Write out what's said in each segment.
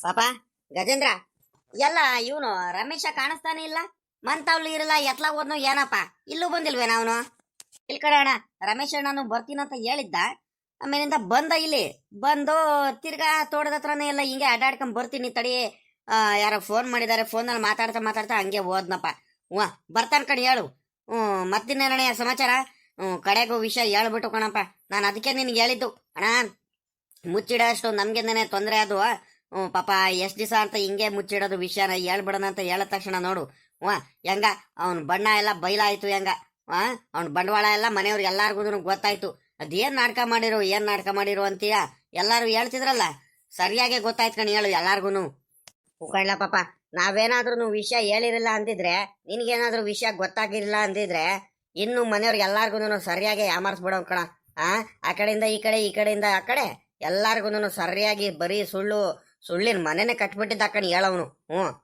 ಪಾಪ ಗಜೇಂದ್ರ ಎಲ್ಲ ಇವನು ರಮೇಶ ಕಾಣಿಸ್ತಾನೆ ಇಲ್ಲ. ಮಂತವ್ಲಿ ಇರಲ್ಲ ಎತ್ಲಾಗ ಹೋದ್ನು ಏನಪ್ಪ ಇಲ್ಲೂ ಬಂದಿಲ್ವೇನ ಅವನು? ಇಲ್ ಕಡೆ ಅಣ್ಣ, ರಮೇಶ್ ಅಣ್ಣನು ಬರ್ತೀನಂತ ಹೇಳಿದ್ದ. ಆಮೇಲಿಂದ ಬಂದ ಇಲ್ಲಿ ಬಂದು ತಿರ್ಗಾ ತೋಟದ ಹತ್ರನೇ ಎಲ್ಲ ಹಿಂಗೆ ಅಡ್ಡಾಡ್ಕೊಂಡ್ ಬರ್ತೀನಿ ತಡಿ. ಯಾರೋ ಫೋನ್ ಮಾಡಿದ್ದಾರೆ, ಫೋನಲ್ಲಿ ಮಾತಾಡ್ತಾ ಮಾತಾಡ್ತಾ ಹಂಗೆ ಹೋದ್ನಪ್ಪ. ಹ್ಞೂ ಬರ್ತಾನ ಕಣ್ ಹೇಳು. ಮತ್ತಿನ್ನೇನಣ್ಣ ಸಮಾಚಾರ? ಕಡೆಗೂ ವಿಷಯ ಹೇಳ್ಬಿಟ್ಟು ಕಣಪ್ಪ. ನಾನು ಅದಕ್ಕೆ ನಿನ್ಗೆ ಹೇಳಿದ್ದು ಅಣ್ಣ, ಮುಚ್ಚಿಡೋಷ್ಟು ನಮ್ಗೆಂದನೆ ತೊಂದರೆ ಅದು. ಪಾಪ ಎಷ್ಟ್ ದಿವಸ ಅಂತ ಹಿಂಗೆ ಮುಚ್ಚಿಡೋದು ವಿಷಯನ ಹೇಳ್ಬಿಡೋಣ ಅಂತ ಹೇಳಿದ ತಕ್ಷಣ ನೋಡು ಹೆಂಗ ಅವನ್ ಬಣ್ಣ ಎಲ್ಲ ಬಯಲಾಯ್ತು. ಹೆಂಗ ಅವ್ನ ಬಂಡವಾಳ ಎಲ್ಲ ಮನೆಯವ್ರಿಗೆ ಎಲ್ಲಾರ್ಗು ಗೊತ್ತಾಯ್ತು. ಅದೇನ್ ನಾಟಕ ಮಾಡಿರೋ ಅಂತೀಯ ಎಲ್ಲಾರು ಹೇಳ್ತಿದ್ರಲ್ಲ, ಸರಿಯಾಗಿ ಗೊತ್ತಾಯ್ತು ಕಣ್ ಹೇಳು ಎಲ್ಲಾರ್ಗುನು. ಕಳ್ಳ ಪಾಪ, ನಾವೇನಾದ್ರೂ ವಿಷಯ ಹೇಳಿರಲಿಲ್ಲ ಅಂದಿದ್ರೆ, ನಿನ್ಗೇನಾದ್ರೂ ವಿಷಯ ಗೊತ್ತಾಗಿರಲಿಲ್ಲ ಅಂದಿದ್ರೆ ಇನ್ನು ಮನೆಯವ್ರಿಗೆ ಎಲ್ಲಾರ್ಗು ಸರಿಯಾಗಿ ಯಾಮಾರಿಸ್ಬಿಡೋ ಕಣ. ಆ ಕಡೆಯಿಂದ ಈ ಕಡೆ, ಈ ಕಡೆಯಿಂದ ಆ ಕಡೆ ಎಲ್ಲಾರ್ಗು ಸರಿಯಾಗಿ ಬರೀ ಸುಳ್ಳಿನ ಮನೆನೇ ಕಟ್ಬಿಟ್ಟಿದ್ದ ಕಣ್ ಹೇಳವನು.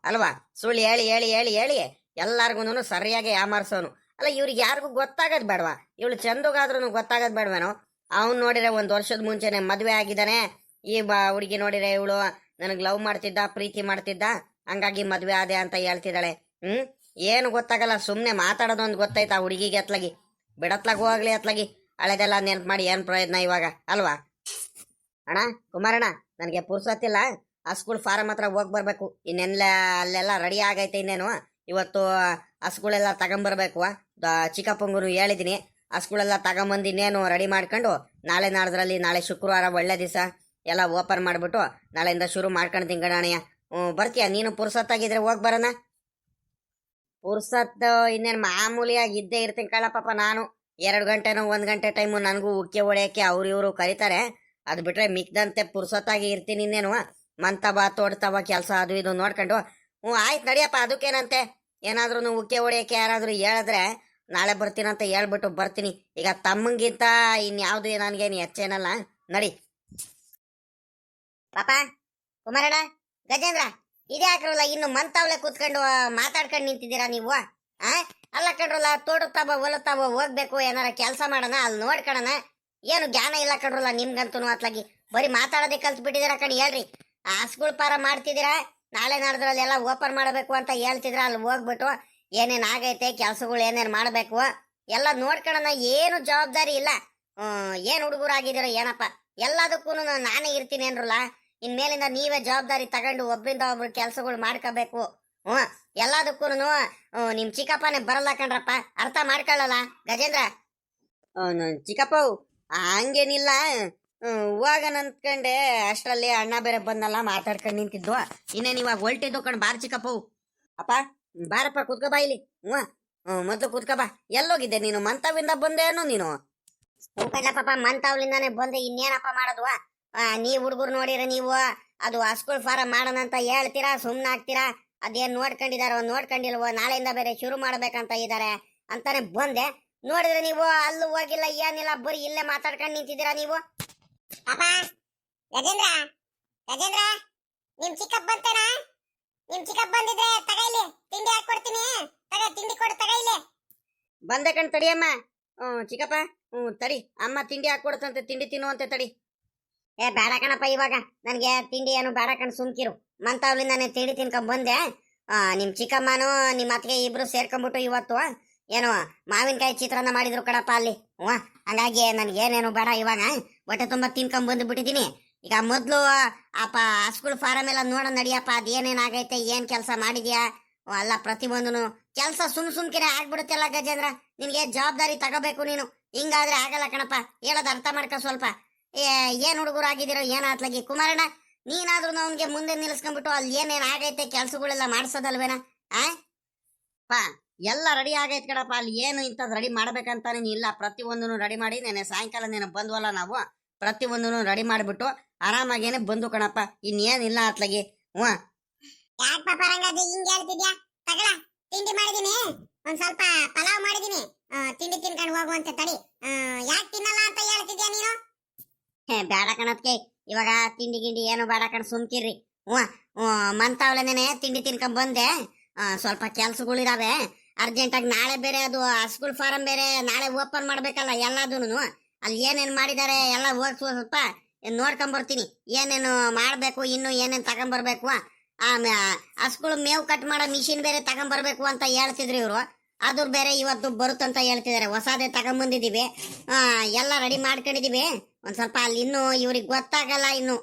ಅಲ್ವಾ? ಸುಳ್ಳು ಹೇಳಿ ಹೇಳಿ ಹೇಳಿ ಹೇಳಿ ಎಲ್ಲಾರ್ಗು ಸರಿಯಾಗಿ ಯಾಮಾರ್ಸೋನು. ಅಲ್ಲ, ಇವ್ರಿಗೆ ಯಾರಿಗೂ ಗೊತ್ತಾಗದ್ ಬೇಡವಾ? ಇವಳು ಚಂದುಗಾದ್ರೂ ಗೊತ್ತಾಗದ್ ಬೇಡವೇನೋ? ಅವ್ನು ನೋಡಿದ್ರೆ 1 ವರ್ಷದ ಮುಂಚೆನೆ ಮದ್ವೆ ಆಗಿದ್ದಾನೆ. ಈ ಹುಡುಗಿ ನೋಡಿದ್ರೆ ಇವಳು ನನಗ್ ಲವ್ ಮಾಡ್ತಿದ್ದ, ಪ್ರೀತಿ ಮಾಡ್ತಿದ್ದ, ಹಂಗಾಗಿ ಮದ್ವೆ ಆದೆ ಅಂತ ಹೇಳ್ತಿದ್ದಾಳೆ. ಏನು ಗೊತ್ತಾಗಲ್ಲ, ಸುಮ್ನೆ ಮಾತಾಡೋದೊಂದು ಗೊತ್ತಾಯ್ತಾ ಹುಡುಗಿಗೆ? ಅತ್ಲಾಗಿ ಬಿಡತ್ಲಾಗ ಹೋಗ್ಲಿ, ಅತ್ಲಾಗಿ ಹಳೆದೆಲ್ಲ ನೆನ್ಪು ಮಾಡಿ ಏನ್ ಪ್ರಯೋಜನ ಇವಾಗ, ಅಲ್ವಾ? ಅಣ್ಣ ಕುಮಾರಣ್ಣ, ನನಗೆ ಪುರ್ಸತ್ತಿಲ್ಲ. ಆ ಸ್ಕೂಲ್ ಫಾರಂ ಹತ್ರ ಹೋಗಿ ಬರ್ಬೇಕು. ಇನ್ನೆಲ್ಲ ಅಲ್ಲೆಲ್ಲ ರೆಡಿ ಆಗೈತೆ. ಇನ್ನೇನು ಇವತ್ತು ಆ ಸ್ಕೂಲೆಲ್ಲ ತಗೊಂಬರ್ಬೇಕು. ಚಿಕ್ಕಪ್ಪಂಗೂ ಹೇಳಿದೀನಿ, ಆ ಸ್ಕೂಲೆಲ್ಲ ತಗೊಂಬಂದು ಇನ್ನೇನು ರೆಡಿ ಮಾಡ್ಕೊಂಡು ನಾಳೆ ನಾಡ್ದ್ರಲ್ಲಿ, ನಾಳೆ ಶುಕ್ರವಾರ ಒಳ್ಳೆ ದಿವಸ, ಎಲ್ಲ ಓಪನ್ ಮಾಡ್ಬಿಟ್ಟು ನಾಳೆಯಿಂದ ಶುರು ಮಾಡ್ಕೊಂಡು ತಿಂಗಣಯ್ಯ. ಬರ್ತೀಯ ನೀನು? ಪುರ್ಸತ್ತಾಗಿದ್ರೆ ಹೋಗಿ ಬರೋಣ. ಪುರ್ಸತ್ ಇನ್ನೇನು ಮಾಮೂಲಿಯಾಗಿ ಇದ್ದೇ ಇರ್ತೀನಿ ಕಳ್ಳಪ್ಪ. ನಾನು 2 ಗಂಟೆನೋ 1 ಗಂಟೆ ಟೈಮು ನನಗೂ ಉಕ್ಕೆ ಹೊಡೆಯಕ್ಕೆ ಅವ್ರು ಇವರು ಕರೀತಾರೆ. ಅದು ಬಿಟ್ರೆ ಮಿಕ್ದಂತೆ ಪುರ್ಸತ್ತಾಗಿ ಇರ್ತೀನಿ. ಇನ್ನೇನು ಮಂತವ ತೋಡ್ತವ ಕೆಲಸ ಅದು ಇದು ನೋಡ್ಕೊಂಡು. ಆಯ್ತು ನಡಿಯಪ್ಪ, ಅದಕ್ಕೇನಂತೆ. ಏನಾದ್ರೂ ಉಕ್ಕೆ ಹೊಡೆಯಕ್ಕೆ ಯಾರಾದ್ರೂ ಹೇಳಿದ್ರೆ ನಾಳೆ ಬರ್ತೀನಂತ ಹೇಳ್ಬಿಟ್ಟು ಬರ್ತೀನಿ. ಈಗ ತಮ್ಮಂಗಿಂತ ಇನ್ಯಾವುದು ನನಗೇನು ಹೆಚ್ಚೇನಲ್ಲ. ನಡಿ ಪಾಪ. ಕುಮಾರಣ್ಣ, ಗಜೇಂದ್ರ, ಇದೇ ಹಾಕಿರಲ್ಲ, ಇನ್ನು ಮಂತಾವ್ಲೆ ಕೂತ್ಕೊಂಡು ಮಾತಾಡ್ಕೊಂಡು ನಿಂತಿದ್ದೀರಾ ನೀವು? ಅಲ್ಲ ಕಣ್ರಲ್ಲ, ತೋಡುತ್ತಾವ ಹೊಲತ್ತಾವ ಹೋಗ್ಬೇಕು, ಏನಾರ ಕೆಲಸ ಮಾಡೋಣ, ಅಲ್ಲಿ ನೋಡ್ಕೊಳ್ಳೋಣ. ಏನು ಜ್ಞಾನ ಇಲ್ಲ ಕಣ್ರಲ್ಲ ನಿಮ್ಗಂತೂ. ಅತ್ಲಾಗಿ ಬರೀ ಮಾತಾಡೋದೇ ಕಲ್ತ್ ಬಿಟ್ಟಿದ್ದೀರಾ ಕಣ್. ಹೇಳ್ರಿ, ಆ ಸ್ಕೂಲ್ ಪಾರ ಮಾಡ್ತಿದ್ದೀರಾ, ನಾಳೆ ನಾಡ್ದ್ರಲ್ಲಿ ಎಲ್ಲ ಓಪನ್ ಮಾಡಬೇಕು ಅಂತ ಹೇಳ್ತಿದ್ರ. ಅಲ್ಲಿ ಹೋಗ್ಬಿಟ್ಟು ಏನೇನ್ ಆಗೈತೆ, ಕೆಲ್ಸಗಳು ಏನೇನ್ ಮಾಡ್ಬೇಕು ಎಲ್ಲ ನೋಡ್ಕೊಳ್ಳೋಣ. ಏನು ಜವಾಬ್ದಾರಿ ಇಲ್ಲ. ಏನ್ ಹುಡುಗರಾಗಿದ್ದೀರೋ ಏನಪ್ಪ, ಎಲ್ಲದಕ್ಕೂ ನಾನೇ ಇರ್ತೀನಿ ಏನ್ರಲ್ಲ. ಇನ್ಮೇಲಿಂದ ನೀವೇ ಜವಾಬ್ದಾರಿ ತಗೊಂಡು ಒಬ್ರಿಂದ ಒಬ್ರು ಕೆಲ್ಸಗಳು ಮಾಡ್ಕೋಬೇಕು. ಎಲ್ಲದಕ್ಕೂ ನಿಮ್ ಚಿಕ್ಕಪ್ಪನೇ ಬರಲ್ಲ ಕಣ್ರಪ್ಪ, ಅರ್ಥ ಮಾಡ್ಕೊಳ್ಳಲ್ಲ ಗಜೇಂದ್ರ. ಚಿಕ್ಕಪ್ಪ ಹಂಗೇನಿಲ್ಲ, ಹೋಗಣ ಅಂದ್ಕೊಂಡೆ, ಅಷ್ಟರಲ್ಲಿ ಅಣ್ಣ ಬೇರೆ ಬಂದಲ್ಲ, ಮಾತಾಡ್ಕೊಂಡು ನಿಂತಿದ್ವು. ಇನ್ನೇನು ಇವಾಗ ಹೊಲ್ಟಿದ್ದು ಕಣ್. ಬಾರ್ ಚಿಕ್ಕಪ್ಪವು. ಅಪ್ಪ ಬಾರಪ್ಪ, ಕುತ್ಕೋ ಬಾ ಇಲ್ಲಿ. ಮೊದ್ಲು ಕುತ್ಕೋ ಬಾ. ಎಲ್ಲೋಗಿದ್ದೆ ನೀನು? ಮಂತಾವಿಂದ ಬಂದೇನು ನೀನು? ಪಾಪ ಮಂತಾವ್ಲಿಂದಾನೆ ಬಂದೆ. ಇನ್ನೇನಪ್ಪ ಮಾಡೋದು? ನೀವ್ ಹುಡುಗರು ನೋಡಿರ, ನೀವು ಅದು ಸ್ಕೂಲ್ ಫಾರಂ ಮಾಡೋಣ ಅಂತ ಹೇಳ್ತೀರಾ, ಸುಮ್ನೆ ಆಗ್ತೀರಾ. ಅದೇನ್ ನೋಡ್ಕೊಂಡಿದಾರೋ ನೋಡ್ಕೊಂಡಿಲ್ವೋ, ನಾಳೆಯಿಂದ ಬೇರೆ ಶುರು ಮಾಡ್ಬೇಕಂತ ಇದಾರೆ ಅಂತಾನೆ ಬಂದೆ. ನೋಡಿದ್ರೆ ನೀವು ಅಲ್ಲೂ ಹೋಗಿಲ್ಲ, ಏನಿಲ್ಲ, ಬರೀ ಇಲ್ಲೇ ಮಾತಾಡ್ಕೊಂಡು ನಿಂತಿದ್ದೀರಾ ನೀವು. ಅಪ್ಪ ಗಜೇಂದ್ರ, ಗಜೇಂದ್ರ, ನಿಮ್ ಚಿಕ್ಕಪ್ಪ ಬಂತೇನ? ನಿಮ್ ಚಿಕ್ಕಪ್ಪ ಬಂದಿದ್ರೆ ತಗೈಲಿ, ತಿಂಡಿ ಹಾಕೊಡ್ತೀನಿ. ತಿಂಡಿ ಕೊಡು, ತಗೈಲಿ. ಬಂದೆ ಕಣ್, ತಡಿಯಮ್ಮ. ಚಿಕ್ಕಪ್ಪ, ತಡಿ, ಅಮ್ಮ ತಿಂಡಿ ಹಾಕೊಡ್ತಂತೆ, ತಿಂಡಿ ತಿನ್ನುವಂತೆ ತಡಿ. ಬೇಡ ಕಣಪ್ಪ, ಇವಾಗ ನನ್ಗೆ ತಿಂಡಿ ಏನು ಬೇಡ ಕಣ್, ಸುಮ್ಕಿರು. ಮಂತಾವ್ಲಿಂದಾನೆ ತಿಂಡಿ ತಿನ್ಕೊಂಡ್ ಬಂದೆ. ನಿಮ್ ಚಿಕ್ಕಮ್ಮನು ನಿಮ್ ಅತ್ತಿಗೆ ಇಬ್ರು ಸೇರ್ಕೊಂಡ್ಬಿಟ್ಟು ಇವತ್ತು ಏನು ಮಾವಿನಕಾಯಿ ಚಿತ್ರಾನ್ನ ಮಾಡಿದ್ರು ಕಣಪ್ಪ ಅಲ್ಲಿ. ಹಂಗಾಗಿ ನನ್ಗೇನೇನು ಬೇಡ, ಇವಾಗ ಹೊಟ್ಟೆ ತುಂಬಾ ತಿನ್ಕೊಂಡ್ ಬಂದು ಬಿಟ್ಟಿದೀನಿ. ಈಗ ಮೊದ್ಲು ಅಪ್ಪ ಸ್ಕೂಲ್ ಫಾರಂ ಎಲ್ಲ ನೋಡ ನಡಿಯಪ್ಪ, ಅದೇನೇನಾಗೈತೆ, ಏನ್ ಕೆಲಸ ಮಾಡಿದ್ಯಾ, ಅಲ್ಲ ಪ್ರತಿಯೊಂದನು ಕೆಲಸ ಸುಮ್ಕಿರೆ ಆಗ್ಬಿಡುತ್ತೆಲ್ಲ ಗಜೇಂದ್ರ. ನಿನ್ಗೆ ಜವಾಬ್ದಾರಿ ತಗೋಬೇಕು ನೀನು. ಹಿಂಗಾದ್ರೆ ಆಗಲ್ಲ ಕಣಪ್ಪ, ಹೇಳೋದು ಅರ್ಥ ಮಾಡ್ಕೊ ಸ್ವಲ್ಪ. ಏನ್ ಹುಡುಗರು ಆಗಿದಿರೋ ಏನಾತ್ಲಾಗಿ. ಕುಮಾರಣ್ಣ, ನೀನಾದ್ರೂ ಅವನ್ಗೆ ಮುಂದೆ ನಿಲ್ಸ್ಕೊಂಡ್ಬಿಟ್ಟು ಅಲ್ಲಿ ಏನೇನ್ ಆಗೈತೆ ಕೆಲ್ಸಗಳೆಲ್ಲ ಮಾಡ್ಸೋದಲ್ವೇನ? ಎಲ್ಲ ರೆಡಿ ಆಗೈತ್ ಕಣಪ್ಪ. ಅಲ್ಲಿ ಏನು ಇಂಥದ್ದು ರೆಡಿ ಮಾಡ್ಬೇಕಂತಾನೆ ಇಲ್ಲ. ಪ್ರತಿಯೊಂದನ್ನು ರೆಡಿ ಮಾಡಿ ನೆನೆ ಸಾಯಂಕಾಲ ನೀನು ಬಂದ್ವಲ್ಲ ನಾವು, ಪ್ರತಿಯೊಂದನ್ನು ರೆಡಿ ಮಾಡಿಬಿಟ್ಟು ಆರಾಮಾಗೇನೆ ಬಂದು ಕಣಪ್ಪ. ಇನ್ನೇನಿಲ್ಲ ಅತ್ಲಾಗಿ. ಯಾಕೆ ಪಾಪ ರಂಗಾಜಿ ಹಿಂಗ್ ಹೇಳ್ತಿದ್ಯಾ? ತಗಳ, ತಿಂಡಿ ಮಾಡಿದೀನಿ, ಒಂದ್ ಸ್ವಲ್ಪ ಪಲಾವ್ ಮಾಡಿದೀನಿ, ತಿಂಡಿ ತಿನ್ಕೊಂಡು ಹೋಗುವಂತೆ ತಡಿ. ಯಾಕೆ ತಿನ್ನಲ್ಲ ಅಂತ ಹೇಳ್ತಿದ್ಯಾ ನೀನು? ಬೇಡ ಕಣತ್ಗೆ, ಇವಾಗ ತಿಂಡಿ ಗಿಂಡಿ ಏನು ಬೇಡ ಕಣ, ಸುಮ್ಕಿರ್ರಿ. ಮಂತಾವ್ಲೇನೆ ತಿಂಡಿ ತಿನ್ಕೊಂಡ್ ಬಂದೆ. ಸ್ವಲ್ಪ ಕೆಲ್ಸಗಳಿದಾವೆ ಅರ್ಜೆಂಟಾಗಿ. ನಾಳೆ ಬೇರೆ ಅದು ಸ್ಕೂಲ್ ಫಾರಂ ಬೇರೆ ನಾಳೆ ಓಪನ್ ಮಾಡ್ಬೇಕಲ್ಲ ಎಲ್ಲದೂನು. ಅಲ್ಲಿ ಏನೇನ್ ಮಾಡಿದ್ದಾರೆ ಎಲ್ಲ ಹೋಗಿ ಸ್ವಲ್ಪ ನೋಡ್ಕೊಂಬರ್ತೀನಿ ಏನೇನು ಮಾಡ್ಬೇಕು ಇನ್ನು ಏನೇನು ತಗೊಂಬರ್ಬೇಕು ಹಸ್ಗಳು ಮೇವು ಕಟ್ ಮಾಡೋ ಮಿಷಿನ್ ಬೇರೆ ತಗೊಂಬರ್ಬೇಕು ಅಂತ ಹೇಳ್ತಿದ್ರು ಇವರು ಅದ್ರ ಬೇರೆ ಇವತ್ತು ಬರುತ್ತಂತ ಹೇಳ್ತಿದ್ದಾರೆ ಹೊಸದೇ ತಗೊಂಬಂದಿದೀವಿ ಎಲ್ಲ ರೆಡಿ ಮಾಡ್ಕೊಂಡಿದೀವಿ ಒಂದ್ ಸ್ವಲ್ಪ ಅಲ್ಲಿ ಇನ್ನು ಇವ್ರಿಗೆ ಗೊತ್ತಾಗಲ್ಲ ಇನ್ನು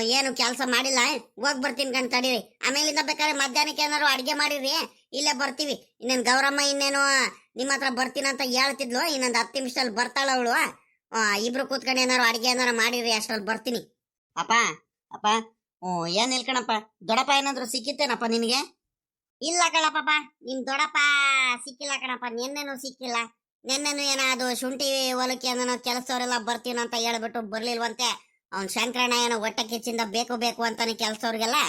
ಏನು ಕೆಲಸ ಮಾಡಿಲ್ಲ ಹೋಗ್ ಬರ್ತೀನಿ ಕಣ್ ತಡೀರಿ ಆಮೇಲಿಂದ ಬೇಕಾದ್ರೆ ಮಧ್ಯಾಹ್ನಕ್ಕೆ ಏನಾರು ಅಡ್ಗೆ ಮಾಡಿರಿ ಇಲ್ಲೇ ಬರ್ತೀವಿ ಇನ್ನೇನು ಗೌರಮ್ಮ ಇನ್ನೇನು ನಿಮ್ಮ ಹತ್ರ ಬರ್ತೀನಂತ ಹೇಳ್ತಿದ್ಲು ಇನ್ನೊಂದು 10 ನಿಮಿಷದಲ್ಲಿ ಬರ್ತಾಳ ಅವಳು ಇಬ್ರು ಕೂತ್ಕೊಂಡು ಏನಾರು ಅಡ್ಗೆ ಏನಾರು ಮಾಡಿರಿ ಅಷ್ಟ್ರಲ್ಲಿ ಬರ್ತೀನಿ ಅಪ್ಪ ಅಪ್ಪ ಏನ್ ಇಲ್ಕಣಪ್ಪ ದೊಡ್ಡಪ್ಪ ಏನಾದ್ರು ಸಿಕ್ಕಿತ್ತೇನಪ್ಪ ನಿನಗೆ ಇಲ್ಲ ಕಣಪ್ಪ ನಿಮ್ ದೊಡ್ಡಪ್ಪ ಸಿಕ್ಕಿಲ್ಲ ಕಣಪ್ಪ ನಿನ್ನೆನು ಸಿಕ್ಕಿಲ್ಲ ನಿನ್ನೆನು ಏನೋ ಶುಂಠಿ ಹೊಲಕ್ಕೆ ಏನೋ ಕೆಲಸದವರೆಲ್ಲ ಬರ್ತೀನಂತ ಹೇಳ್ಬಿಟ್ಟು ಬರ್ಲಿಲ್ವಂತೆ ಅವ್ನ್ ಶಂಕರಣ್ಣ ಏನೋ ಹೊಟ್ಟೆ ಕಿಚ್ಚಿಂದ ಬೇಕು ಬೇಕು ಅಂತಾನೆ ಕೆಲಸವ್ರಿಗೆಲ್ಲ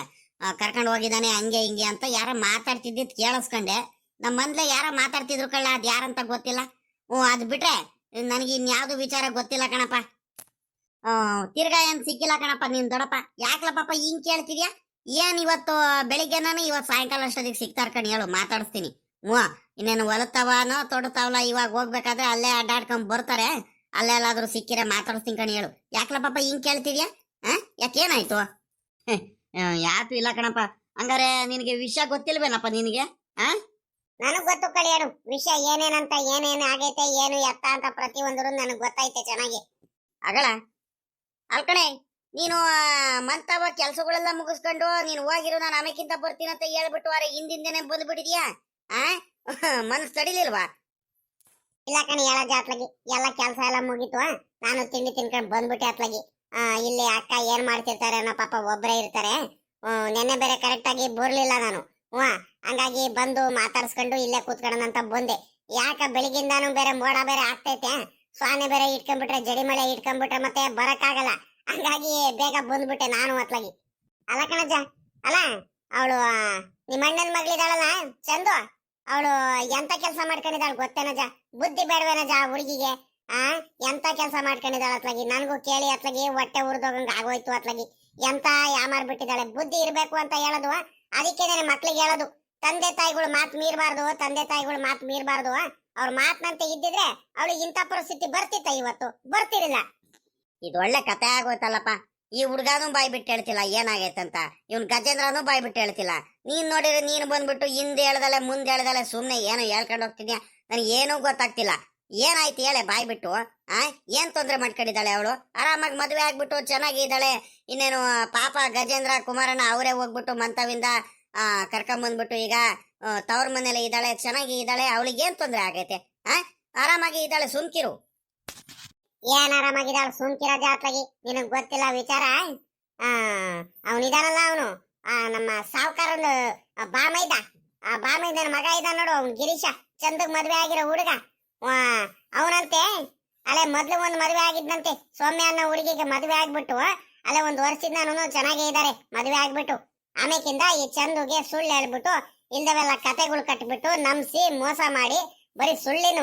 ಕರ್ಕೊಂಡು ಹೋಗಿದ್ದಾನೆ ಹಂಗೆ ಹಿಂಗೆ ಅಂತ ಯಾರ ಮಾತಾಡ್ತಿದ್ದಿದ್ ಕೇಳಿಸ್ಕೊಂಡೆ ನಮ್ಮ ಮಂದ್ಲೆ ಯಾರ ಮಾತಾಡ್ತಿದ್ರು ಕಳ್ಳ ಅದ್ ಯಾರಂತ ಗೊತ್ತಿಲ್ಲ ಅದ್ ಬಿಟ್ರೆ ನನಗೆ ಇನ್ಯಾವ್ದು ವಿಚಾರ ಗೊತ್ತಿಲ್ಲ ಕಣಪ್ಪ ತಿರ್ಗಾ ಏನ್ ಸಿಕ್ಕಿಲ್ಲ ಕಣಪ್ಪ ನಿನ್ ದೊಡ್ಡಪ್ಪ ಯಾಕ್ಲ ಪಾಪ ಹಿಂಗ್ ಕೇಳ್ತಿದ್ಯಾ ಏನ್ ಇವತ್ತು ಬೆಳಿಗ್ಗೆನಾನು ಇವತ್ತು ಸಾಯಂಕಾಲ ಅಷ್ಟೊತ್ತಿಗೆ ಸಿಗ್ತಾರ ಕಣ್ ಹೇಳು ಮಾತಾಡಿಸ್ತೀನಿ ಇನ್ನೇನು ಹೊಲತ್ತವನೋ ತೊಡತಾವಲ್ಲ ಇವಾಗ ಹೋಗ್ಬೇಕಾದ್ರೆ ಅಲ್ಲೇ ಅಡ್ಡಾಡ್ಕೊಂಡ್ ಬರ್ತಾರೆ ಅಲ್ಲೆಲ್ಲಾದ್ರೂ ಸಿಕ್ಕಿರ ಮಾತಾಡಿಸ್ತೀನಿ ಕಣ್ ಹೇಳು ಯಾಕ್ಲ ಪಾಪ ಹಿಂಗ್ ಕೇಳ್ತಿದ್ಯಾ ಯಾಕೇನಾಯ್ತು ಯಾತು ಇಲ್ಲ ಕಣಪ್ಪ ಹಂಗಾರೆ ನಿನಗೆ ವಿಷಯ ಗೊತ್ತಿಲ್ವೇನಪ್ಪ ನಿನಗೆ ನನಗ್ ಗೊತ್ತು ಕಳಿಯರು ವಿಷಯ ಏನೇನಂತ ಏನೇನು ಆಗೈತೆ ಏನು ಎತ್ತ ಅಂತ ಪ್ರತಿಯೊಂದ್ರು ನನಗ್ ಗೊತ್ತೈತೆ ಚೆನ್ನಾಗಿ ಆಗಲ್ಲ ಅಲ್ಕಣೆ ನೀನು ಮಂತವ ಕೆಲ್ಸಗಳೆಲ್ಲ ಮುಗಿಸ್ಕೊಂಡು ನೀನು ಹೋಗಿರು ನಾನು ಆಮೇಕಿಂತ ಬರ್ತೀನಂತ ಹೇಳ್ಬಿಟ್ಟು ಅರೆ ಹಿಂದಿಂದೇನೆ ಬಂದ್ಬಿಟ್ಟಿದ್ಯಾ ಮನಸ್ ತಡಿಲಿಲ್ವಾ ಇಲ್ಲ ಕಣಿ ಹೇಳ ಜಾತ್ಲಗಿ ಎಲ್ಲ ಕೆಲಸ ಎಲ್ಲ ಮುಗೀತು ನಾನು ತಿಂಡಿ ತಿನ್ಕೊಂಡು ಬಂದ್ಬಿಟ್ಟೆ ಅತ್ಲಗಿ ಇಲ್ಲಿ ಅಕ್ಕ ಏನ್ ಮಾಡ್ತಿರ್ತಾರೆ ಅನ್ನೋ ಪಾಪ ಒಬ್ರೇ ಇರ್ತಾರೆ ನೆನ್ನೆ ಬೇರೆ ಕರೆಕ್ಟ್ ಆಗಿ ಬರ್ಲಿಲ್ಲ ನಾನು ಹಂಗಾಗಿ ಬಂದು ಮಾತಾಡ್ಸ್ಕೊಂಡು ಇಲ್ಲೇ ಕೂತ್ಕೊಳ್ಳೋಣಂತ ಬಂದೆ ಯಾಕ ಬೆಳಿಗ್ಗಿಂದಾನು ಬೇರೆ ಮೋಡ ಬೇರೆ ಆಗ್ತೈತೆ ಸ್ವಾನೆ ಬೇರೆ ಇಟ್ಕೊಂಡ್ಬಿಟ್ರೆ ಜಡಿ ಮಳೆ ಇಟ್ಕೊಂಡ್ಬಿಟ್ರೆ ಮತ್ತೆ ಬರಕ್ಕಾಗಲ್ಲ ಹಂಗಾಗಿ ಬೇಗ ಬಂದ್ಬಿಟ್ಟೆ ನಾನು ಅತ್ಲಾಗಿ ಅಲ್ಲ ಕಣಜ್ಜ ಅಲ್ಲ ಅವಳು ನಿಮ್ಮ ಅಣ್ಣನ ಮಗಳಿದಾಳಲ್ಲ ಚಂದು ಅವಳು ಎಂತ ಕೆಲಸ ಮಾಡ್ಕೊಂಡಿದ್ದಾಳು ಗೊತ್ತೇನಜ್ಜ ಬುದ್ಧಿ ಬೇಡವೇನಜ್ಜ ಹುಡುಗಿಗೆ ಎಂತ ಕೆಲಸ ಮಾಡ್ಕೊಂಡಿದ್ದಾಳ ಅತ್ಲಾಗಿ ನನಗೂ ಕೇಳಿ ಅತ್ಲಾಗಿ ಹೊಟ್ಟೆ ಉರ್ದೋಗಂಗ ಆಗೋಯ್ತು ಅತ್ಲಾಗಿ ಎಂತ ಯಾಮಾರ್ ಬಿಟ್ಟಿದ್ದಾಳೆ ಬುದ್ಧಿ ಇರ್ಬೇಕು ಅಂತ ಹೇಳೋದು ಅದಕ್ಕೆ ಮಕ್ಳಿಗೆ ಹೇಳೋದು ತಂದೆ ತಾಯಿಗಳು ಮಾತು ಮೀರಬಾರ್ದು ತಂದೆ ತಾಯಿಗಳು ಮಾತು ಮೀರಬಾರ್ದು ಅವ್ರ ಮಾತನಂತೆ ಇದ್ದಿದ್ರೆ ಅವಳಿಗೆ ಇಂಥ ಪರಿಸ್ಥಿತಿ ಬರ್ತಿತ್ತ ಇವತ್ತು ಬರ್ತಿರ್ಲಿಲ್ಲ ಇದು ಒಳ್ಳೆ ಕತೆ ಆಗೋಯ್ತಲ್ಲಪ್ಪ ಈ ಹುಡ್ಗಾನು ಬಾಯ್ ಬಿಟ್ಟು ಹೇಳ್ತಿಲ್ಲ ಏನಾಗೈತಂತ ಇವ್ನ್ ಗಜೇಂದ್ರನು ಬಾಯ್ ಬಿಟ್ಟು ಹೇಳ್ತಿಲ್ಲ ನೀನ್ ನೋಡಿದ್ರೆ ನೀನು ಬಂದ್ಬಿಟ್ಟು ಹಿಂದೆ ಹೇಳ್ದಲೆ ಮುಂದೆ ಹೇಳ್ದಲೆ ಸುಮ್ನೆ ಏನೋ ಹೇಳ್ಕೊಂಡು ಹೋಗ್ತಿದ್ಯಾ ನನಗೆ ಏನೂ ಗೊತ್ತಾಗ್ತಿಲ್ಲ ಏನಾಯ್ತು ಹೇಳೆ ಬಾಯ್ ಬಿಟ್ಟು ಏನ್ ತೊಂದ್ರೆ ಮಾಡ್ಕೊಂಡಿದ್ದಾಳೆ ಅವಳು ಆರಾಮಾಗಿ ಮದ್ವೆ ಆಗ್ಬಿಟ್ಟು ಚೆನ್ನಾಗಿದ್ದಾಳೆ ಇನ್ನೇನು ಪಾಪ ಗಜೇಂದ್ರ ಕುಮಾರಣ್ಣ ಅವರೇ ಹೋಗ್ಬಿಟ್ಟು ಮಂತವಿಂದ ಕರ್ಕೊಂಬಂದ್ಬಿಟ್ಟು ಈಗ ತವ್ರ ಮನೇಲಿ ಇದ್ದಾಳೆ ಚೆನ್ನಾಗಿ ಇದ್ದಾಳೆ ಅವಳಿಗೆ ಏನ್ ತೊಂದ್ರೆ ಆಗೈತೆ ಆರಾಮಾಗಿ ಇದ್ದಾಳೆ ಸುಮ್ಕಿರು ಏನ್ ಆರಾಮಾಗಿದ್ದಾಳ ಸುಮ್ಕಿರ ಜಾತ್ಲಾಗಿ ನಿನಗ್ ಗೊತ್ತಿಲ್ಲ ವಿಚಾರ ಅವನಿದಾನಲ್ಲ ಅವನು ನಮ್ಮ ಸಾವುಕಾರನ ಬಾಮೈದನ ಮಗ ಇದ್ದಾನ ನೋಡು ಅವ್ನು ಗಿರೀಶ ಚಂದಗ್ ಮದ್ವೆ ಆಗಿರೋ ಹುಡುಗ ಅವನಂತೆ ಅಲ್ಲೇ ಮೊದ್ಲು ಒಂದ್ ಮದ್ವೆ ಆಗಿದ್ನಂತೆ ಸೌಮ್ಯ ಅನ್ನೋ ಹುಡುಗಿಗೆ ಮದ್ವೆ ಆಗ್ಬಿಟ್ಟು ಅಲ್ಲೇ ಒಂದ್ ವರ್ಷದಿಂದ ನಾನು ಚೆನ್ನಾಗೇ ಇದ್ದಾರೆ ಮದ್ವೆ ಆಗ್ಬಿಟ್ಟು ಆಮೇಕಿಂದ ಈ ಚಂದುಗೆ ಸುಳ್ಳು ಹೇಳ್ಬಿಟ್ಟು ಇಲ್ದವೆಲ್ಲ ಕತೆಗಳು ಕಟ್ಬಿಟ್ಟು ನಂಬಿಸಿ ಮೋಸ ಮಾಡಿ ಬರೀ ಸುಳ್ಳಿನ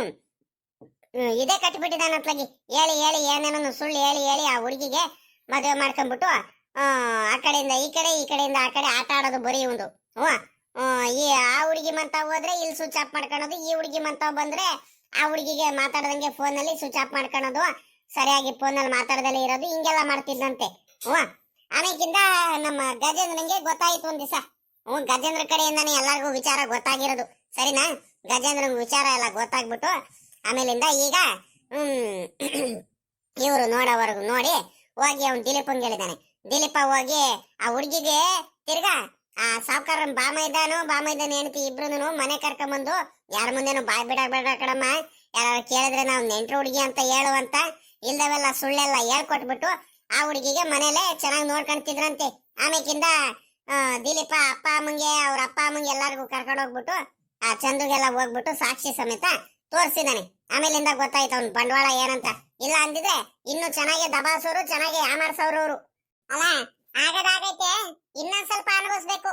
ಇದೇ ಕಟ್ಬಿಟ್ಟಿದ್ದಾನತ್ಲಾಗಿ ಹೇಳಿ ಹೇಳಿ ಏನೇನೋ ಸುಳ್ಳು ಹೇಳಿ ಹೇಳಿ ಆ ಹುಡುಗಿಗೆ ಮದುವೆ ಮಾಡ್ಕೊಂಡ್ಬಿಟ್ಟು ಆ ಕಡೆಯಿಂದ ಈ ಕಡೆ ಈ ಕಡೆಯಿಂದ ಆ ಕಡೆ ಆಟ ಆಡೋದು ಬರೀ ಒಂದು ಈ ಆ ಹುಡುಗಿ ಮಂತಾವ್ ಹೋದ್ರೆ ಇಲ್ಲಿ ಸ್ವಿಚ್ ಆಫ್ ಮಾಡ್ಕೊಳೋದು ಈ ಹುಡುಗಿ ಮಂತಾವ್ ಬಂದ್ರೆ ಆ ಹುಡುಗಿಗೆ ಮಾತಾಡದಂಗೆ ಫೋನಲ್ಲಿ ಸ್ವಿಚ್ ಆಫ್ ಮಾಡ್ಕೊಳೋದು ಸರಿಯಾಗಿ ಫೋನಲ್ಲಿ ಮಾತಾಡದಲ್ಲೇ ಇರೋದು ಹಿಂಗೆಲ್ಲ ಮಾಡ್ತಿದ್ದಂತೆ ಆಮೇಕಿಂದ ನಮ್ಮ ಗಜೇಂದ್ರನಿಗೆ ಗೊತ್ತಾಯ್ತು ಒಂದ್ ದಿವಸ ಗಜೇಂದ್ರ ಕಡೆಯಿಂದಾನೆ ಎಲ್ಲರಿಗೂ ವಿಚಾರ ಗೊತ್ತಾಗಿರೋದು ಸರಿನಾ ಗಜೇಂದ್ರನ್ ವಿಚಾರ ಎಲ್ಲ ಗೊತ್ತಾಗ್ಬಿಟ್ಟು ಆಮೇಲಿಂದ ಈಗ ಇವರು ನೋಡೋವರೆಗೂ ನೋಡಿ ಹೋಗಿ ಅವ್ನು ದಿಲೀಪಂಗೆ ಹೇಳಿದಾನೆ ದಿಲೀಪ ಹೋಗಿ ಆ ಹುಡುಗಿಗೆ ತಿರ್ಗಾ ಆ ಸಾವುಕಾರನ್ ಬಾಮೈದಾನು ಹೆಂಡತಿ ಇಬ್ರು ಮನೆ ಕರ್ಕೊಂಬಂದು ಯಾರ ಮುಂದೆನು ಬಾಯ್ ಬಿಡಬೇಡ ಕಡಮ್ಮ ಯಾರು ಕೇಳಿದ್ರೆ ನಾವು ನೆಂಟ್ರು ಹುಡುಗಿ ಅಂತ ಹೇಳುವಂತ ಇಲ್ದವೆಲ್ಲ ಸುಳ್ಳೆಲ್ಲ ಹೇಳ್ಕೊಟ್ಬಿಟ್ಟು ಆ ಹುಡುಗಿಗೆ ಮನೇಲೆ ಚೆನ್ನಾಗಿ ನೋಡ್ಕೊಂತಿದ್ರಂತೆ ಆಮೇಕಿಂದ ದಿಲೀಪ ಅಪ್ಪ ಅಮ್ಮಂಗೆ ಅವ್ರ ಅಪ್ಪ ಅಮ್ಮಂಗೆ ಎಲ್ಲಾರ್ಗು ಕರ್ಕೊಂಡು ಹೋಗ್ಬಿಟ್ಟು ಆ ಚಂದುಗೆಲ್ಲ ಹೋಗ್ಬಿಟ್ಟು ಸಾಕ್ಷಿ ಸಮೇತ ತೋರಿಸಿದಾನೆ ಆಮೇಲಿಂದ ಗೊತ್ತಾಯ್ತು ಅವ್ನ ಬಂಡವಾಳ ಏನಂತ ಇಲ್ಲ ಅಂದಿದ್ರೆ ಇನ್ನು ಚೆನ್ನಾಗಿ ದಬಾಸೋರು ಚೆನ್ನಾಗಿ ಯಾಮಾರ್ಸೋರು ಅವ್ರು ಅಲ್ಲ ಆಗದಾಗೈತೆ ಇನ್ನೊಂದ್ ಸ್ವಲ್ಪ ಅನುಭವಿಸ್ಬೇಕು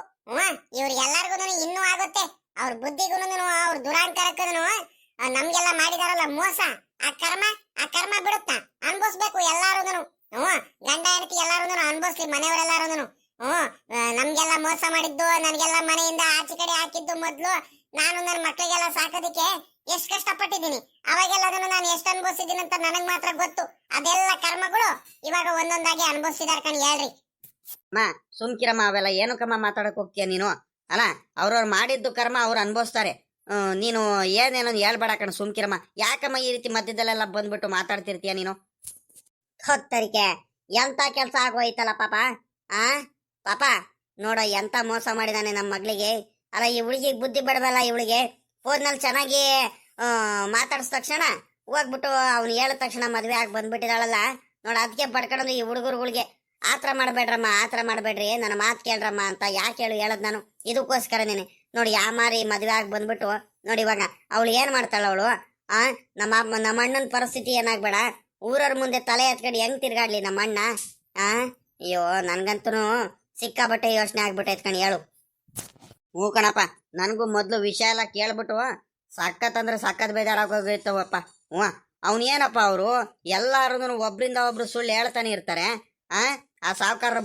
ಇವ್ರಿಗೆಲ್ಲರಿಗೂ ಇನ್ನೂ ಆಗುತ್ತೆ ಅವ್ರ ಬುದ್ಧಿಗೂ ಅವ್ರ ದುರಾಂಕಾರಕ್ಕೂ ನಮ್ಗೆಲ್ಲ ಮಾಡಿದಾರಲ್ಲ ಮೋಸ ಆ ಕರ್ಮ ಬಿಡುತ್ತಾ ಅನ್ಭವಿಸ್ಬೇಕು ಎಲ್ಲಾರು ಗಂಡ ಹೆಂಡತಿ ಎಲ್ಲಾರು ಅನ್ಭವಿಸ್ಲಿ ಮನೆಯವರೆಲ್ಲಾರು ನಮ್ಗೆಲ್ಲ ಮೋಸ ಮಾಡಿದ್ದು ನನ್ಗೆಲ್ಲ ಮನೆಯಿಂದ ಆಚೆ ಕಡೆ ಹಾಕಿದ್ದು ಮೊದ್ಲು ನಾನು ನನ್ನ ಮಕ್ಕಳಿಗೆಲ್ಲ ಸಾಕೋದಿಕ್ಕೆ ಎಷ್ಟು ಕಷ್ಟಪಟ್ಟಿದ್ದೀನಿ. ಅವಾಗೆಲ್ಲದನ್ನು ನಾನು ಎಷ್ಟು ಅನುಭವಿಸಿದ್ದೀನಿ ಅಂತ ನನಗ್ ಮಾತ್ರ ಗೊತ್ತು. ಅದೆಲ್ಲ ಕರ್ಮಗಳು ಇವಾಗ ಒಂದೊಂದಾಗಿ ಅನುಭವಿಸಿದಾರ ಕಣ್ ಹೇಳ್ರಿ. ಅಮ್ಮ ಸುಮ್ಕಿರಮ್ಮ, ಅವೆಲ್ಲ ಏನು ಕಮ್ಮ ಮಾತಾಡಕ್ ಹೋಗ್ತೀಯ ನೀನು? ಅಲ್ಲ, ಅವ್ರವ್ರು ಮಾಡಿದ್ದು ಕರ್ಮ ಅವ್ರು ಅನ್ಭವಿಸ್ತಾರೆ. ನೀನು ಏನೇನೋ ಹೇಳ್ಬೇಡ ಕಣ, ಸುಮ್ಕಿರಮ್ಮ. ಯಾಕಮ್ಮ ಈ ರೀತಿ ಮಧ್ಯದಲ್ಲೆಲ್ಲ ಬಂದ್ಬಿಟ್ಟು ಮಾತಾಡ್ತಿರ್ತೀಯ ನೀನು? ಹೊತ್ತರಿಕೆ ಎಂತ ಕೆಲ್ಸ ಆಗೋಯ್ತಲ್ಲ ಪಾಪ. ಆ ಪಾಪ ನೋಡ ಎಂತ ಮೋಸ ಮಾಡಿದಾನೆ ನಮ್ಮ ಮಗಳಿಗೆ. ಅಲ್ಲ, ಈ ಹುಡುಗಿಗೆ ಬುದ್ಧಿ ಬಿಡಬಲ್ಲ. ಇವಳಿಗೆ ಫೋನ್ನಲ್ಲಿ ಚೆನ್ನಾಗಿ ಮಾತಾಡ್ಸ ತಕ್ಷಣ ಹೋಗ್ಬಿಟ್ಟು ಅವ್ನು ಹೇಳಿದ ತಕ್ಷಣ ಮದ್ವೆ ಆಗಿ ಬಂದ್ಬಿಟ್ಟಿದಾಳಲ್ಲ ನೋಡ. ಅದಕ್ಕೆ ಬಡ್ಕೊಳ್ಳೋದು ಈ ಹುಡುಗರುಗಳಿಗೆ. ಆತರ ಮಾಡ್ಬೇಡ್ರಮ್ಮ, ಆತರ ಮಾಡ್ಬೇಡ್ರಿ, ನನ್ನ ಮಾತು ಕೇಳ್ರಮ್ಮ ಅಂತ ಯಾಕೆ ಹೇಳದ್ ನಾನು ಇದಕ್ಕೋಸ್ಕರನೇನೆ. ನೋಡಿ ಯಾಮಾರಿ ಮದ್ವೆ ಆಗಿ ಬಂದ್ಬಿಟ್ಟು ನೋಡಿ ಇವಾಗ ಅವಳು ಏನ್ ಮಾಡ್ತಾಳ ಅವಳು. ನಮ್ಮ ಅಣ್ಣನ ಪರಿಸ್ಥಿತಿ ಏನಾಗ್ಬೇಡ, ಊರವ್ರ ಮುಂದೆ ತಲೆ ಎತ್ಕಡಿ ಹೆಂಗ್ ತಿರ್ಗಾಡ್ಲಿ ನಮ್ಮ ಅಣ್ಣ. ಅಯ್ಯೋ ನನ್ಗಂತೂ ಸಿಕ್ಕಾಬಟ್ಟೆ ಯೋಚನೆ ಆಗ್ಬಿಟ್ಟೈತ್ ಕಣ್ ಹೇಳು. ಹ್ಞೂ ಕಣಪ್ಪ, ನನಗೂ ಮೊದ್ಲು ವಿಷಯ ಎಲ್ಲ ಕೇಳ್ಬಿಟ್ಟು ಸಖತ್ ಅಂದ್ರೆ ಸಖತ್ ಬೇಜಾರಾಗೋಗಿರ್ತವಪ್ಪ. ಹ್ಞೂ, ಅವನೇನಪ್ಪ ಅವರು ಎಲ್ಲಾರು ಒಬ್ರಿಂದ ಒಬ್ರು ಸುಳ್ಳು ಹೇಳ್ತಾನೆ ಇರ್ತಾರೆ. ಆ ಸಾವುಕಾರರ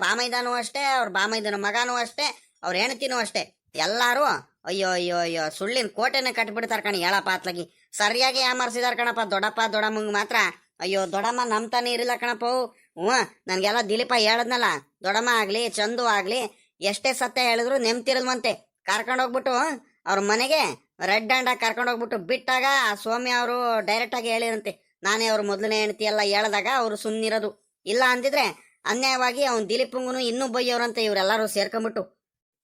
ಬಾಮೈದನೂ ಅಷ್ಟೇ, ಅವ್ರ ಬಾಮೈದನ ಮಗನೂ ಅಷ್ಟೇ, ಅವ್ರ ಹೆಣ್ತಿನೂ ಅಷ್ಟೇ. ಎಲ್ಲಾರು ಅಯ್ಯೋ ಅಯ್ಯೋ ಅಯ್ಯೋ ಸುಳ್ಳಿನ ಕೋಟೆನ ಕಟ್ಬಿಡ್ತಾರ ಕಣ ಹೇಳಪ್ಪ. ಅತ್ಲಾಗಿ ಸರಿಯಾಗಿ ಯಾಮಾರ್ಸಿದಾರ ಕಣಪ್ಪ ದೊಡ್ಡಪ್ಪ ದೊಡ್ಡಮ್ಮಂಗ್ ಮಾತ್ರ. ಅಯ್ಯೋ ದೊಡ್ಡಮ್ಮ ನಂಬ್ತಾನೆ ಇರಲಿಲ್ಲ ಕಣಪ್ಪ. ಹ್ಞೂ, ನನ್ಗೆಲ್ಲ ದಿಲೀಪ ಹೇಳದ್ನಲ್ಲ, ದೊಡ್ಡಮ್ಮ ಆಗ್ಲಿ ಚಂದು ಆಗ್ಲಿ ಎಷ್ಟೇ ಸತ್ಯ ಹೇಳಿದ್ರು ನೆಮ್ತಿರಲ್ವಂತೆ. ಕರ್ಕೊಂಡೋಗ್ಬಿಟ್ಟು ಅವ್ರ ಮನೆಗೆ ರೆಡ್ ಹ್ಯಾಂಡ್ ಆಗಿ ಕರ್ಕೊಂಡೋಗ್ಬಿಟ್ಟು ಬಿಟ್ಟಾಗ ಆ ಸೌಮ್ಯ ಅವರು ಡೈರೆಕ್ಟ್ ಆಗಿ ಹೇಳಿರಂತೆ, ನಾನೇ ಅವ್ರ ಮೊದಲನೇ ಹೆಂಡತಿ ಎಲ್ಲ ಹೇಳಿದಾಗ ಅವ್ರು ಸುಮ್ಮನಿರೋದು. ಇಲ್ಲ ಅಂದಿದ್ರೆ ಅನ್ಯಾಯವಾಗಿ ಅವ್ನು ದಿಲೀಪಂಗೂ ಇನ್ನೂ ಬೈಯೋರಂತೆ ಇವರೆಲ್ಲರೂ ಸೇರ್ಕೊಂಡ್ಬಿಟ್ಟು.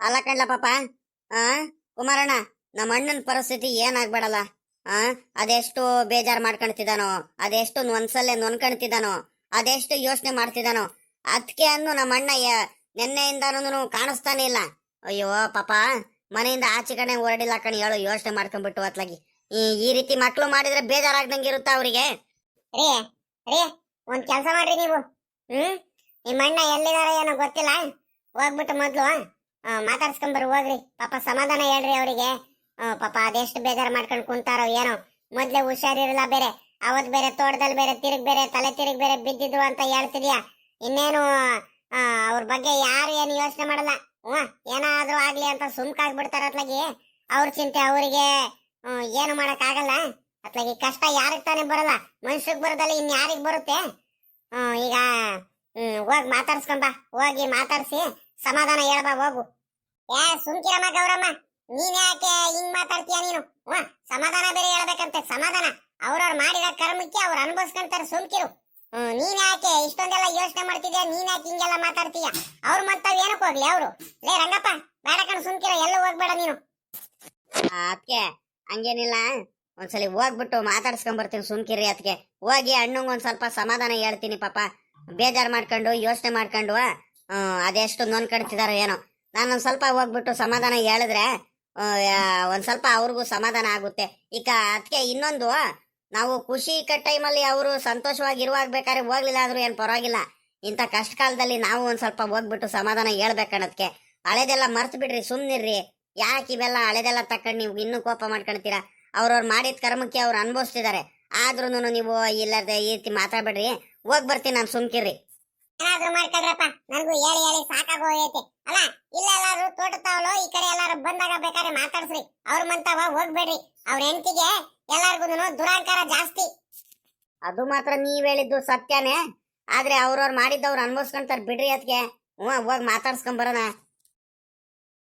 ಅಲ್ಲ ಕಣ್ಲ ಪಾಪ. ಕುಮಾರಣ್ಣ, ನಮ್ಮ ಅಣ್ಣನ ಪರಿಸ್ಥಿತಿ ಏನಾಗ್ಬೇಡಲ್ಲ. ಅದೆಷ್ಟು ಬೇಜಾರು ಮಾಡ್ಕೊಳ್ತಿದ್ದಾನೋ, ಅದೆಷ್ಟು ಒಂದ್ಸಲ ನೊನ್ಕೊಳ್ತಿದ್ದಾನೋ, ಅದೆಷ್ಟು ಯೋಚನೆ ಮಾಡ್ತಿದ್ದಾನೋ. ಅದಕ್ಕೆ ಅನ್ನು ನಮ್ಮ ಅಣ್ಣ ನಿನ್ನೆಯಿಂದಾನು ಕಾಣಿಸ್ತಾನೆ ಇಲ್ಲ. ಅಯ್ಯೋ ಪಾಪ, ಮನೆಯಿಂದ ಆಚೆ ಕಡೆ ಹೊರಡಿಲ್ಲ ಕಣಿ ಹೇಳು, ಯೋಚನೆ ಮಾಡ್ಕೊಂಡ್ಬಿಟ್ಟು ಅತ್ಲಾಗಿ. ಈ ರೀತಿ ಮಕ್ಳು ಮಾಡಿದ್ರೆ ಬೇಜಾರಾಗ್ದಂಗೆ ಇರುತ್ತಾ ಅವ್ರಿಗೆ. ರೇ ಒಂದ್ ಕೆಲಸ ಮಾಡ್ರಿ ನೀವು. ನಿಮ್ಮ ಅಣ್ಣ ಎಲ್ಲಿದಾರ ಏನೋ ಗೊತ್ತಿಲ್ಲ, ಹೋಗ್ಬಿಟ್ಟು ಮೊದ್ಲು ಮಾತಾಡ್ಸ್ಕೊಂಬರ್ ಹೋಗ್ರಿ. ಪಾಪ ಸಮಾಧಾನ ಹೇಳ್ರಿ ಅವರಿಗೆ. ಪಾಪ ಅದೆಷ್ಟು ಬೇಜಾರು ಮಾಡ್ಕೊಂಡು ಕುಂತಾರೋ ಏನೋ. ಮೊದ್ಲೇ ಹುಷಾರಿರಲ್ಲ ಬೇರೆ, ಅವತ್ ಬೇರೆ ತೋಟದಲ್ಲಿ ಬೇರೆ ಬೇರೆ ತಲೆ ತಿರುಗ್ ಬೇರೆ ಬಿದ್ದಿದ್ರು ಅಂತ ಹೇಳ್ತಿದ್ಯಾ. ಇನ್ನೇನು ಅವ್ರ ಬಗ್ಗೆ ಯಾರು ಏನು ಯೋಚನೆ ಮಾಡಲ್ಲ. ಏನಾದ್ರೂ ಆಗ್ಲಿ ಅಂತ ಸುಮ್ಕಾಗ್ಬಿಡ್ತಾರ. ಅತ್ಲಾಗಿ ಅವ್ರ ಚಿಂತೆ ಅವರಿಗೆ ಏನು ಮಾಡಕ್ ಆಗಲ್ಲ. ಅತ್ಲಾಗಿ ಕಷ್ಟ ಯಾರಿಗ್ ತಾನೇ ಬರಲ್ಲ, ಮನುಷ್ಯಗ್ ಬರೋದಲ್ಲ ಇನ್ ಯಾರಿಗ್ ಬರುತ್ತೆ. ಈಗ ಹೋಗಿ ಮಾತಾಡ್ಸ್ಕೊಂಬ, ಹೋಗಿ ಮಾತಾಡ್ಸಿ ಸಮಾಧಾನ ಹೇಳ್ಬಾ ಹೋಗು. ಸುಮ್ಕಿರಮ್ಮ ಗೌರಮ್ಮ, ನೀನ್ ಯಾಕೆ ಹಿಂಗ್ ಮಾತಾಡ್ತೀಯ ನೀನು? ಸಮಾಧಾನ ಬೇರೆ ಹೇಳ್ಬೇಕಂತೆ. ಸಮಾಧಾನ ಅವ್ರವ್ರು ಮಾಡಿದ ಕರ್ಮಕ್ಕೆ ಅವ್ರು ಅನುಭವಿಸ್ಕೊಂತಾರೆ, ಸುಮ್ಕಿರು. ನೀನ್ ಯಾಕೆ ಇಷ್ಟೊಂದೆಲ್ಲ ಯೋಚನೆ ಮಾಡ್ತಿದ್ಯಾ? ನೀನ್ ಯಾಕೆ ಹಿಂಗೆಲ್ಲ ಮಾತಾಡ್ತೀಯ? ಅವ್ರು ಮತ್ತಾವ್ ಏನಕ್ಕೆ ಹೋಗ್ಲಿ ಅವರು? ಲೇ ರಂಗಪ್ಪ, ಬೇಡ ಕಣ್ ಸುಮ್ಕಿರ, ಎಲ್ಲೂ ಹೋಗ್ಬೇಡ ನೀನು. ಅದಕ್ಕೆ ಹಂಗೇನಿಲ್ಲ, ಒಂದ್ಸಲಿ ಹೋಗ್ಬಿಟ್ಟು ಮಾತಾಡ್ಸ್ಕೊಂಬರ್ತೀನಿ, ಸುಮ್ಕಿರಿ. ಅದಕ್ಕೆ ಹೋಗಿ ಅಣ್ಣಂಗ್ ಒಂದ್ ಸ್ವಲ್ಪ ಸಮಾಧಾನ ಹೇಳ್ತೀನಿ. ಪಾಪ ಬೇಜಾರ್ ಮಾಡ್ಕೊಂಡು ಯೋಚನೆ ಮಾಡ್ಕೊಂಡು ಅದೆಷ್ಟು ನೊನ್ಕಡ್ತಿದಾರೋ ಏನೋ. ನಾನೊಂದ್ ಸ್ವಲ್ಪ ಹೋಗ್ಬಿಟ್ಟು ಸಮಾಧಾನ ಹೇಳಿದ್ರೆ ಒಂದ್ ಸ್ವಲ್ಪ ಅವ್ರಿಗೂ ಸಮಾಧಾನ ಆಗುತ್ತೆ. ಈಗ ಅದಕ್ಕೆ ಇನ್ನೊಂದು, ನಾವು ಖುಷಿ ಟೈಮಲ್ಲಿ ಅವರು ಸಂತೋಷವಾಗಿ ಇರುವಾಗ್ಬೇಕಾದ್ರೆ ಹೋಗ್ಲಿಲ್ಲ ಆದ್ರೂ ಏನ್ ಪರವಾಗಿಲ್ಲ. ಇಂಥ ಕಷ್ಟ ಕಾಲದಲ್ಲಿ ನಾವು ಒಂದ್ ಸ್ವಲ್ಪ ಹೋಗ್ಬಿಟ್ಟು ಸಮಾಧಾನ ಹೇಳ್ಬೇಕನ್ನೋದಕ್ಕೆ. ಹಳೆದೆಲ್ಲ ಮರ್ತು ಬಿಡ್ರಿ, ಸುಮ್ನಿರ್ರಿ. ಯಾಕೆ ಇವೆಲ್ಲ ಹಳೆದೆಲ್ಲ ತಕೊಂಡ್ ನೀವು ಇನ್ನೂ ಕೋಪ ಮಾಡ್ಕೊಳ್ತೀರಾ? ಅವ್ರವ್ರು ಮಾಡಿದ ಕರ್ಮಕ್ಕೆ ಅವ್ರು ಅನುಭವಿಸ್ತಿದ್ದಾರೆ. ಆದ್ರೂ ನೀವು ಇಲ್ಲದೆ ಈ ರೀತಿ ಮಾತಾಡ್ಬೇಡ್ರಿ. ಹೋಗ್ ಬರ್ತೀನಿ ನಾನು, ಸುಮ್ಕಿರ್ರಿ. ಏನಾದ್ರೂ ಮಾಡ್ಕೊಳ್ರಪ್ಪ, ನನಗೂ ಹೇಳಿ ಹೇಳಿ ಸಾಕಾಗೋಗೈತೆ. ಅಲ್ಲ, ಇಲ್ಲ ಎಲ್ಲಾರು ತೋಟತಾವಲು ಈ ಕಡೆ ಎಲ್ಲಾರು ಬಂದಾಗ ಬೇಕಾದ್ರೆ ಮಾತಾಡ್ಸ್ರಿ. ಅವ್ರ ಮಂತವ ಹೋಗ್ಬೇಡ್ರಿ. ಅವ್ರ ಹೆಂಡತಿಗೆ ಎಲ್ಲಾರ್ಗು ದುರಾಂಕಾರ ಜಾಸ್ತಿ. ಅದು ಮಾತ್ರ ನೀವ್ ಹೇಳಿದ್ದು ಸತ್ಯನೇ. ಆದ್ರೆ ಅವ್ರವ್ರು ಮಾಡಿದ್ದವ್ರು ಅನ್ಭವಿಸ್ಕೊಂತಾರ ಬಿಡ್ರಿ. ಅದಕ್ಕೆ ಹೋಗಿ ಮಾತಾಡ್ಸ್ಕೊಂಡ್ ಬರೋಣ.